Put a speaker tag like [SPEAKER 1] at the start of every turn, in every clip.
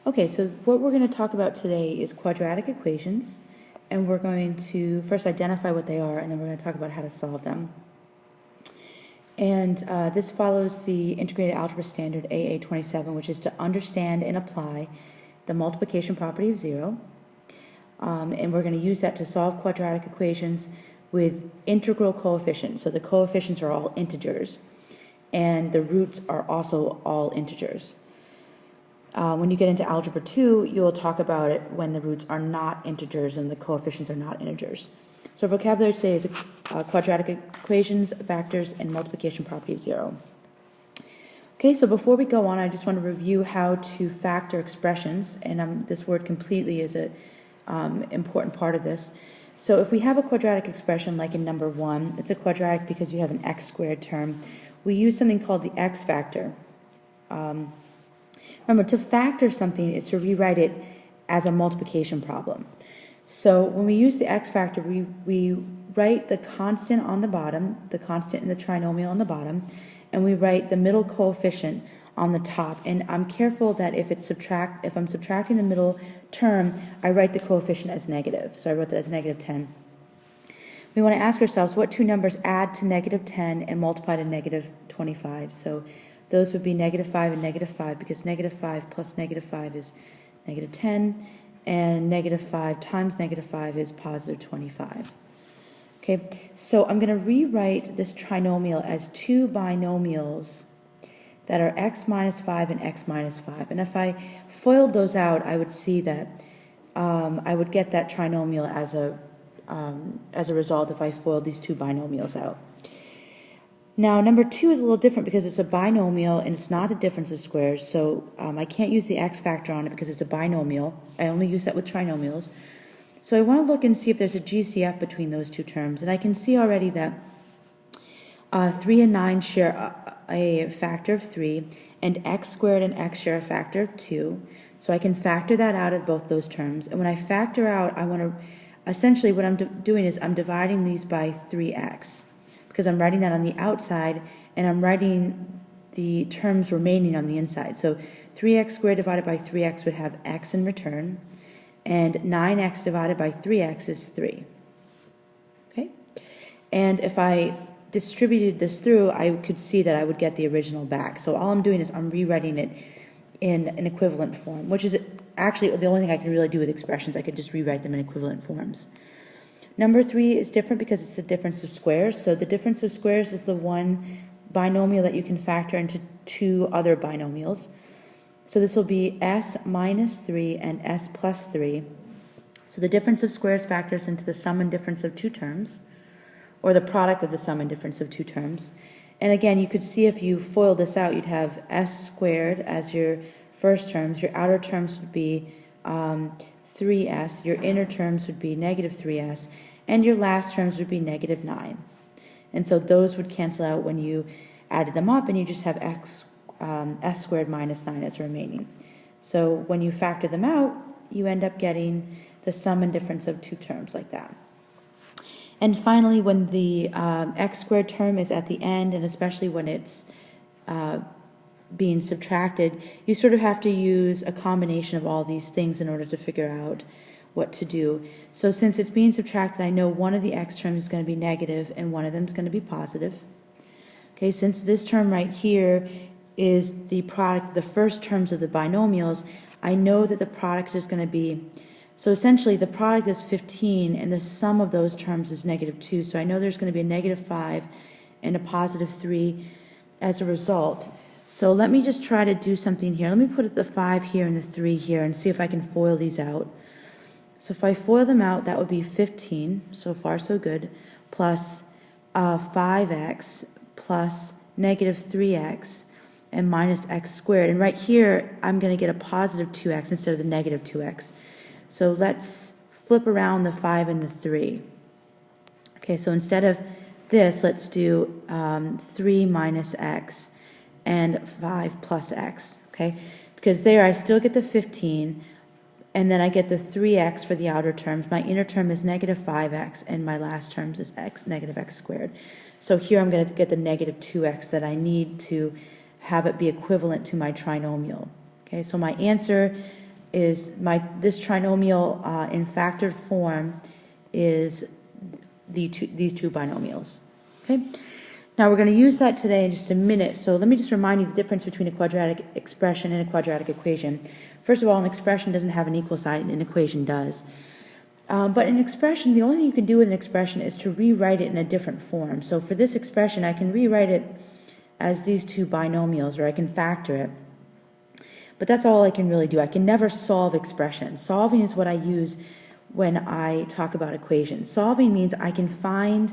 [SPEAKER 1] Okay, so what we're going to talk about today is quadratic equations, and we're going to first identify what they are, and then we're going to talk about how to solve them. And this follows the Integrated Algebra Standard AA27, which is to understand and apply the multiplication property of zero. And we're going to use that to solve quadratic equations with integral coefficients. So the coefficients are all integers, and the roots are also all integers. When you get into Algebra 2, you'll talk about it when the roots are not integers and the coefficients are not integers. So vocabulary today is quadratic equations, factors, and multiplication property of zero. Okay, so before we go on, I just want to review how to factor expressions, and this word completely is an important part of this. So if we have a quadratic expression like in number 1, it's a quadratic because you have an x squared term. We use something called the x factor. Remember, to factor something is to rewrite it as a multiplication problem. So when we use the x factor, we write the constant on the bottom, the constant in the trinomial on the bottom, and we write the middle coefficient on the top. And I'm careful that if I'm subtracting the middle term, I write the coefficient as negative. So I wrote that as negative 10. We want to ask ourselves what two numbers add to negative 10 and multiply to negative 25. So those would be negative 5 and negative 5, because negative 5 plus negative 5 is negative 10, and negative 5 times negative 5 is positive 25. Okay, so I'm going to rewrite this trinomial as two binomials that are x minus 5 and x minus 5. And if I FOILed those out, I would see that I would get that trinomial as a result if I FOILed these two binomials out. Now, number 2 is a little different because it's a binomial and it's not a difference of squares, so I can't use the x factor on it because it's a binomial. I only use that with trinomials. So I want to look and see if there's a GCF between those two terms, and I can see already that 3 and 9 share a factor of 3, and x squared and x share a factor of 2, so I can factor that out of both those terms. And when I factor out, I want to, essentially what I'm doing is I'm dividing these by 3x. Because I'm writing that on the outside, and I'm writing the terms remaining on the inside. So 3x squared divided by 3x would have x in return, and 9x divided by 3x is 3. Okay? And if I distributed this through, I could see that I would get the original back. So all I'm doing is I'm rewriting it in an equivalent form, which is actually the only thing I can really do with expressions. I could just rewrite them in equivalent forms. Number 3 is different because it's the difference of squares. So the difference of squares is the one binomial that you can factor into two other binomials. So this will be s minus 3 and s plus 3. So the difference of squares factors into the sum and difference of two terms, or the product of the sum and difference of two terms. And again, you could see if you FOIL this out, you'd have s squared as your first terms. Your outer terms would be 3s, your inner terms would be negative 3s, and your last terms would be negative 9. And so those would cancel out when you added them up, and you just have s squared minus 9 as remaining. So when you factor them out, you end up getting the sum and difference of two terms like that. And finally, when the x squared term is at the end, and especially when it's being subtracted, you sort of have to use a combination of all these things in order to figure out what to do. So since it's being subtracted, I know one of the x terms is going to be negative and one of them is going to be positive. Okay, since this term right here is the product of the first terms of the binomials, I know that the product is going to be, so essentially the product is 15 and the sum of those terms is negative 2. So I know there's going to be a negative 5 and a positive 3 as a result. So let me just try to do something here. Let me put the 5 here and the 3 here and see if I can FOIL these out. So if I FOIL them out, that would be 15, so far so good, plus 5x plus negative 3x and minus x squared. And right here, I'm going to get a positive 2x instead of the negative 2x. So let's flip around the 5 and the 3. Okay, so instead of this, let's do 3 minus x and 5 plus x, okay? Because there I still get the 15, and then I get the 3x for the outer terms. My inner term is negative 5x, and my last terms is x, negative x squared. So here I'm going to get the negative 2x that I need to have it be equivalent to my trinomial. Okay, so my answer is this trinomial in factored form is these two binomials. Okay. Now we're going to use that today in just a minute. So let me just remind you the difference between a quadratic expression and a quadratic equation. First of all, an expression doesn't have an equal sign, an equation does. But an expression, the only thing you can do with an expression is to rewrite it in a different form. So for this expression, I can rewrite it as these two binomials, or I can factor it. But that's all I can really do. I can never solve expressions. Solving is what I use when I talk about equations. Solving means I can find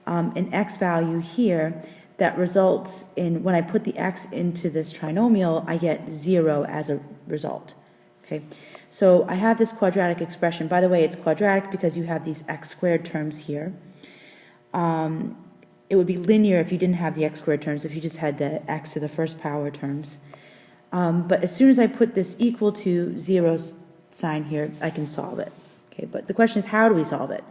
[SPEAKER 1] an x value here that results in, when I put the x into this trinomial, I get 0 as a result. Okay, so I have this quadratic expression. By the way, it's quadratic because you have these x squared terms here. It would be linear if you didn't have the x squared terms, if you just had the x to the first power terms. But as soon as I put this equal to 0 sign here, I can solve it. Okay, but the question is, how do we solve it?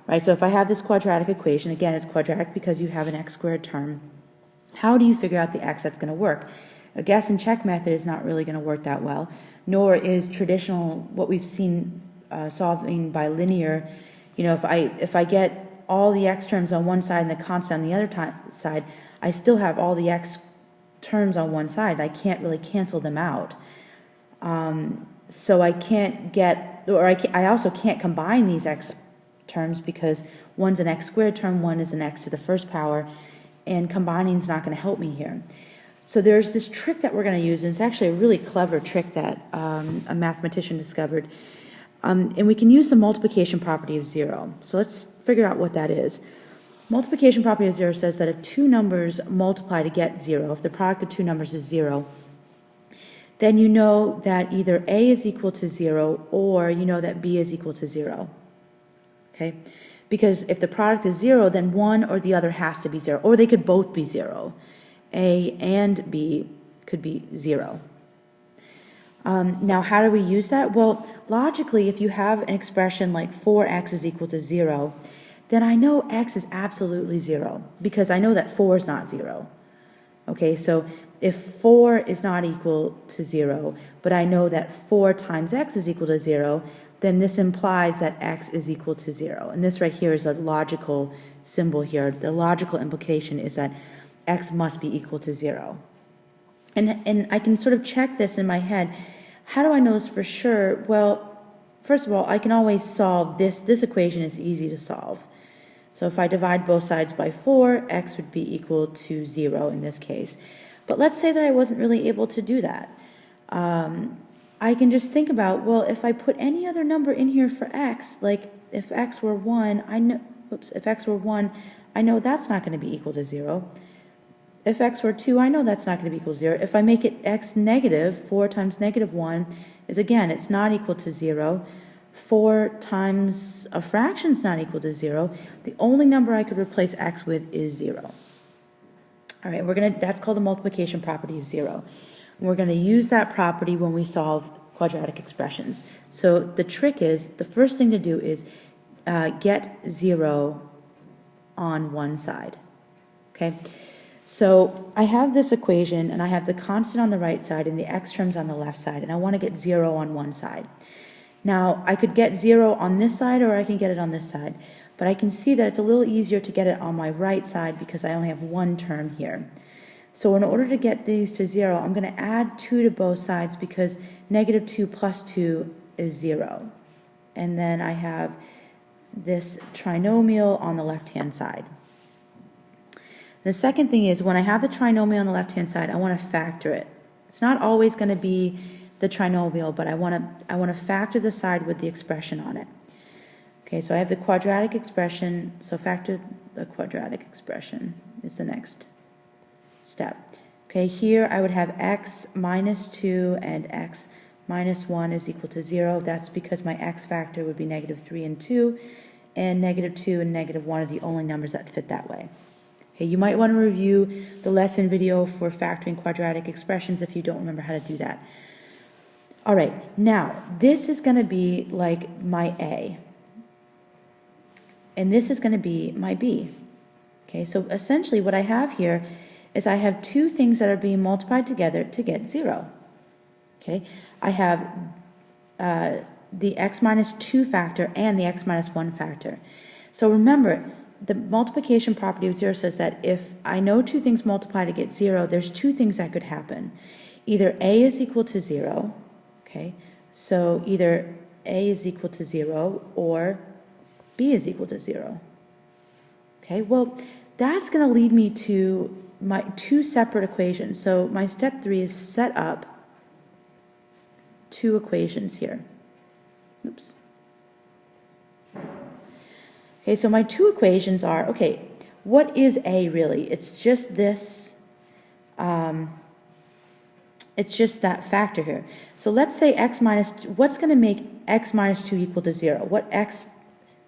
[SPEAKER 1] Right, so if I have this quadratic equation, again, it's quadratic because you have an x squared term. How do you figure out the x that's going to work? A guess and check method is not really going to work that well, nor is traditional, what we've seen solving by linear. You know, if I get all the x terms on one side and the constant on the other side, I still have all the x terms on one side. I can't really cancel them out. So I can't get, or I also can't combine these x terms because one's an x squared term, one is an x to the first power, and combining is not going to help me here. So there's this trick that we're going to use, and it's actually a really clever trick that a mathematician discovered. And we can use the multiplication property of 0. So let's figure out what that is. Multiplication property of 0 says that if two numbers multiply to get 0, if the product of two numbers is 0, then you know that either A is equal to 0 or you know that B is equal to 0. Okay? Because if the product is 0, then one or the other has to be 0, or they could both be 0. A and B could be 0. Now, how do we use that? Well, logically, if you have an expression like 4x is equal to 0, then I know x is absolutely 0, because I know that 4 is not 0. Okay, so if 4 is not equal to 0, but I know that 4 times x is equal to 0, then this implies that x is equal to 0. And this right here is a logical symbol here. The logical implication is that x must be equal to 0. And I can sort of check this in my head. How do I know this for sure? Well, first of all, I can always solve this. This equation is easy to solve. So if I divide both sides by 4, x would be equal to 0 in this case. But let's say that I wasn't really able to do that. I can just think about, well, if I put any other number in here for x, like if x were 1, if x were 1, I know that's not going to be equal to 0. If x were 2, I know that's not going to be equal to 0. If I make it x negative, 4 times negative 1 is, again, it's not equal to 0. 4 times a fraction is not equal to 0. The only number I could replace x with is 0. All right, that's called the multiplication property of 0. We're going to use that property when we solve quadratic expressions. So the trick is, the first thing to do is get 0 on one side. Okay? So I have this equation, and I have the constant on the right side and the x terms on the left side, and I want to get 0 on one side. Now, I could get 0 on this side, or I can get it on this side. But I can see that it's a little easier to get it on my right side because I only have one term here. So in order to get these to 0, I'm going to add 2 to both sides because negative 2 plus 2 is 0. And then I have this trinomial on the left-hand side. The second thing is, when I have the trinomial on the left-hand side, I want to factor it. It's not always going to be the trinomial, but I want to factor the side with the expression on it. Okay, so I have the quadratic expression, so factor the quadratic expression is the next step. Okay, here I would have x minus 2 and x minus 1 is equal to 0. That's because my x factor would be negative 3 and 2, and negative 2 and negative 1 are the only numbers that fit that way. Okay, you might want to review the lesson video for factoring quadratic expressions if you don't remember how to do that. All right, now this is going to be like my A, and this is going to be my B. Okay, so essentially what I have here is I have two things that are being multiplied together to get 0. Okay, I have the x minus 2 factor and the x minus 1 factor. So remember, the multiplication property of 0 says that if I know two things multiply to get 0, there's two things that could happen. Either a is equal to 0, okay, so either a is equal to 0 or b is equal to 0. Okay, well, that's going to lead me to my two separate equations. So my step 3 is set up two equations here. Oops. Okay, so my two equations are, okay, what is a really? It's just this, it's just that factor here. So let's say what's going to make x minus 2 equal to 0? What x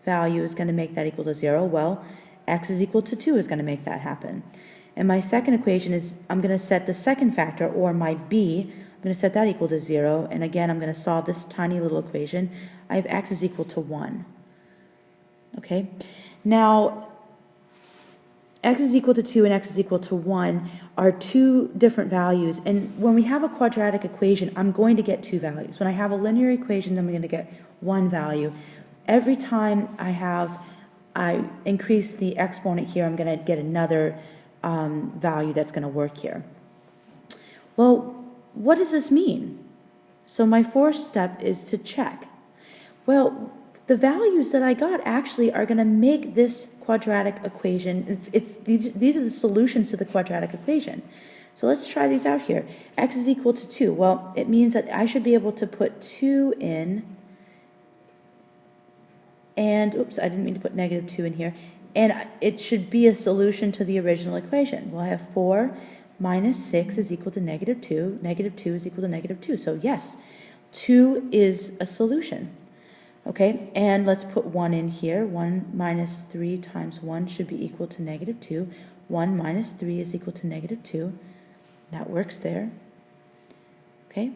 [SPEAKER 1] value is going to make that equal to 0? Well, x is equal to 2 is going to make that happen. And my second equation is, I'm going to set the second factor, or my b, I'm going to set that equal to 0. And again, I'm going to solve this tiny little equation. I have x is equal to 1. Okay, now x is equal to 2 and x is equal to 1 are two different values. And when we have a quadratic equation, I'm going to get two values. When I have a linear equation, I'm going to get one value. Every time I increase the exponent here, I'm going to get another value that's going to work here. Well, what does this mean? So my fourth step is to check. Well, the values that I got actually are going to make this quadratic equation, these are the solutions to the quadratic equation. So let's try these out here. X is equal to 2. Well, it means that I should be able to put 2 in, and, oops, I didn't mean to put negative 2 in here, and it should be a solution to the original equation. Well, I have 4 minus 6 is equal to negative 2. Negative 2 is equal to negative 2. So yes, 2 is a solution. Okay, and let's put 1 in here. 1 minus 3 times 1 should be equal to negative 2. 1 minus 3 is equal to negative 2. That works there. Okay,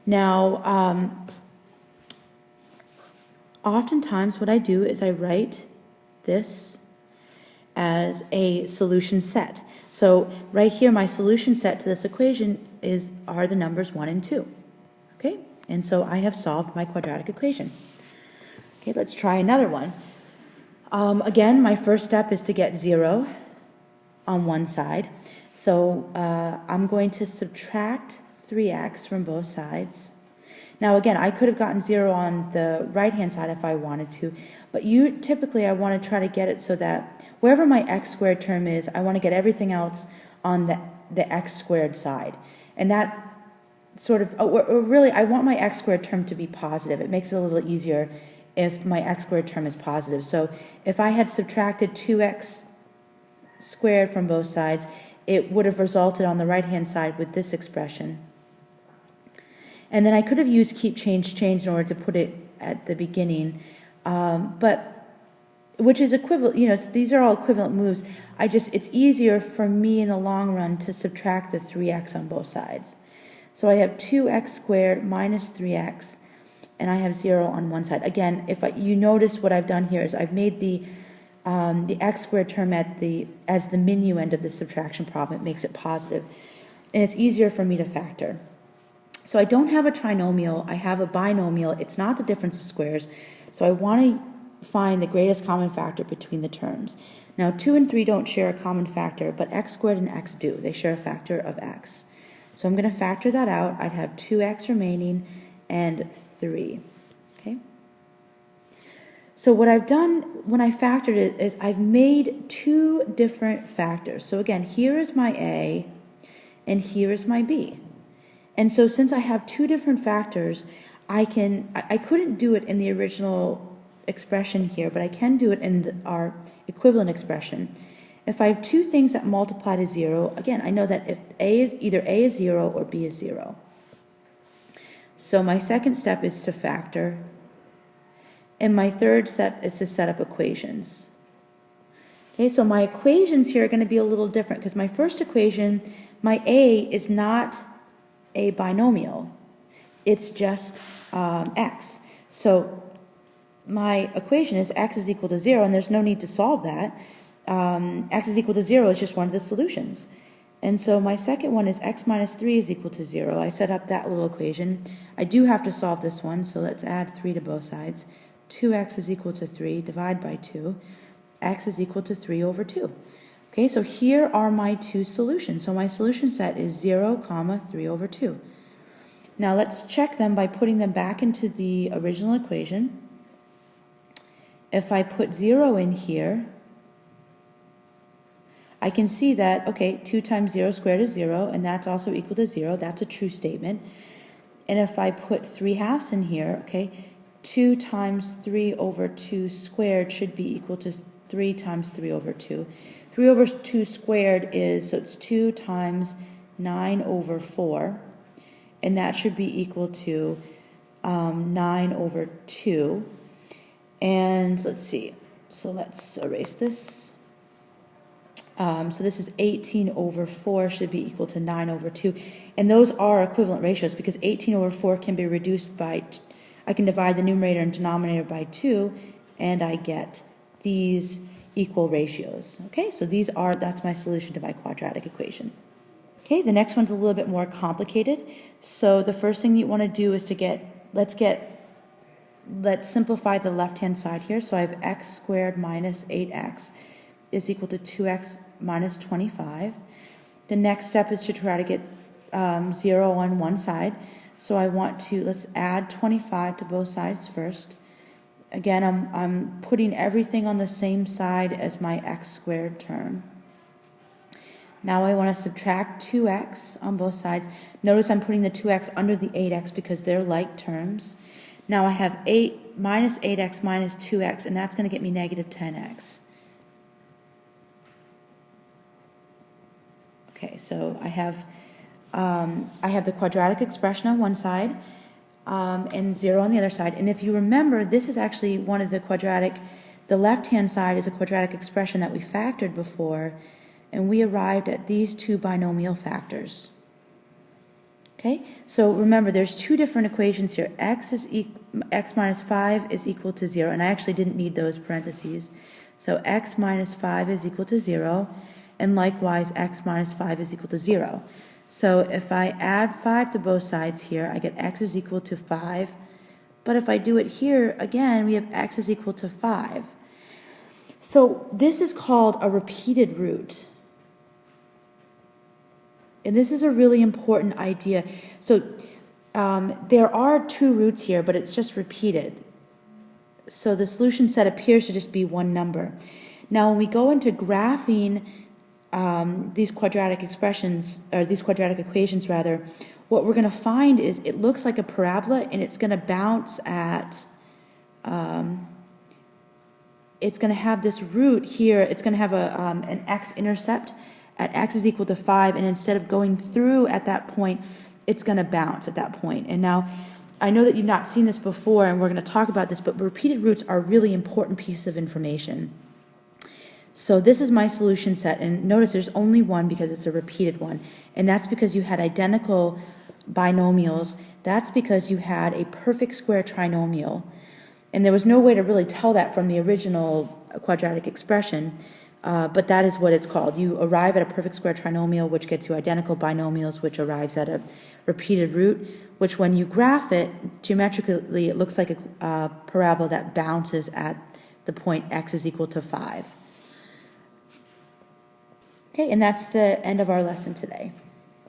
[SPEAKER 1] now, oftentimes what I do is I write this as a solution set. So right here, my solution set to this equation are the numbers 1 and 2. Okay, and so I have solved my quadratic equation. Okay, let's try another one. Again, my first step is to get 0 on one side. So I'm going to subtract 3x from both sides. Now again, I could have gotten 0 on the right-hand side if I wanted to, but typically I want to try to get it so that wherever my x squared term is, I want to get everything else on the x squared side. And that sort of, or really, I want my x squared term to be positive. It makes it a little easier if my x squared term is positive. So if I had subtracted 2x squared from both sides, it would have resulted on the right-hand side with this expression. And then I could have used keep, change in order to put it at the beginning, but which is equivalent, you know, these are all equivalent moves. It's easier for me in the long run to subtract the 3x on both sides. So I have 2x squared minus 3x, and I have 0 on one side. Again, you notice what I've done here is I've made the x squared term as the minuend of the subtraction problem. It makes it positive, and it's easier for me to factor. So I don't have a trinomial, I have a binomial. It's not the difference of squares, so I want to find the greatest common factor between the terms. Now 2 and 3 don't share a common factor, but x squared and x do. They share a factor of x. So I'm going to factor that out. I'd have 2x remaining and 3. Okay. So what I've done when I factored it is I've made two different factors. So again, here is my a and here is my b. And so since I have two different factors, I couldn't do it in the original expression here, but I can do it in our equivalent expression. If I have two things that multiply to 0, again, I know that if either a is 0 or b is 0. So my second step is to factor, and my third step is to set up equations. Okay, so my equations here are going to be a little different because my first equation, my a is not a binomial. It's just x. So my equation is x is equal to 0, and there's no need to solve that. X is equal to 0 is just one of the solutions. And so my second one is x minus 3 is equal to 0. I set up that little equation. I do have to solve this one, so let's add 3 to both sides. 2x is equal to 3, divide by 2. X is equal to 3 over 2. Okay, so here are my two solutions. So my solution set is 0, 3 over 2. Now let's check them by putting them back into the original equation. If I put 0 in here, I can see that, okay, 2 times 0 squared is 0, and that's also equal to 0. That's a true statement. And if I put 3/2 in here, okay, 2 times 3 over 2 squared should be equal to 3 times 3 over 2. 3 over 2 squared is, so it's 2 times 9 over 4, and that should be equal to 9 over 2. And let's see, so let's erase this. So this is 18 over 4 should be equal to 9 over 2. And those are equivalent ratios because 18 over 4 can be reduced by, I can divide the numerator and denominator by 2, and I get these equal ratios. Okay, so that's my solution to my quadratic equation. Okay, the next one's a little bit more complicated. So the first thing you want to do is let's simplify the left-hand side here. So I have x squared minus 8x is equal to 2x minus 25. The next step is to try to get 0 on one side. So let's add 25 to both sides first. Again, I'm putting everything on the same side as my x squared term. Now I want to subtract 2x on both sides. Notice I'm putting the 2x under the 8x because they're like terms. Now I have 8 minus 8x minus 2x, and that's going to get me negative 10x. Okay, so I have the quadratic expression on one side and 0 on the other side. And if you remember, this is actually one of the left-hand side is a quadratic expression that we factored before, and we arrived at these two binomial factors. Okay, so remember there's two different equations here. X minus 5 is equal to 0, and I actually didn't need those parentheses. So x minus 5 is equal to 0, and likewise x minus 5 is equal to 0. So if I add 5 to both sides here, I get x is equal to 5. But if I do it here, again, we have x is equal to 5. So this is called a repeated root. And this is a really important idea. So there are two roots here, but it's just repeated. So the solution set appears to just be one number. Now when we go into graphing these quadratic expressions, or these quadratic equations rather, what we're going to find is it looks like a parabola, and it's going to bounce at, it's going to have this root here, it's going to have an x-intercept at x is equal to 5, and instead of going through at that point, it's going to bounce at that point. And now, I know that you've not seen this before, and we're going to talk about this, but repeated roots are really important pieces of information. So this is my solution set, and notice there's only one because it's a repeated one, and that's because you had identical binomials. That's because you had a perfect square trinomial, and there was no way to really tell that from the original quadratic expression, but that is what it's called. You arrive at a perfect square trinomial, which gets you identical binomials, which arrives at a repeated root, which when you graph it, geometrically it looks like a parabola that bounces at the point x is equal to 5. Okay, and that's the end of our lesson today.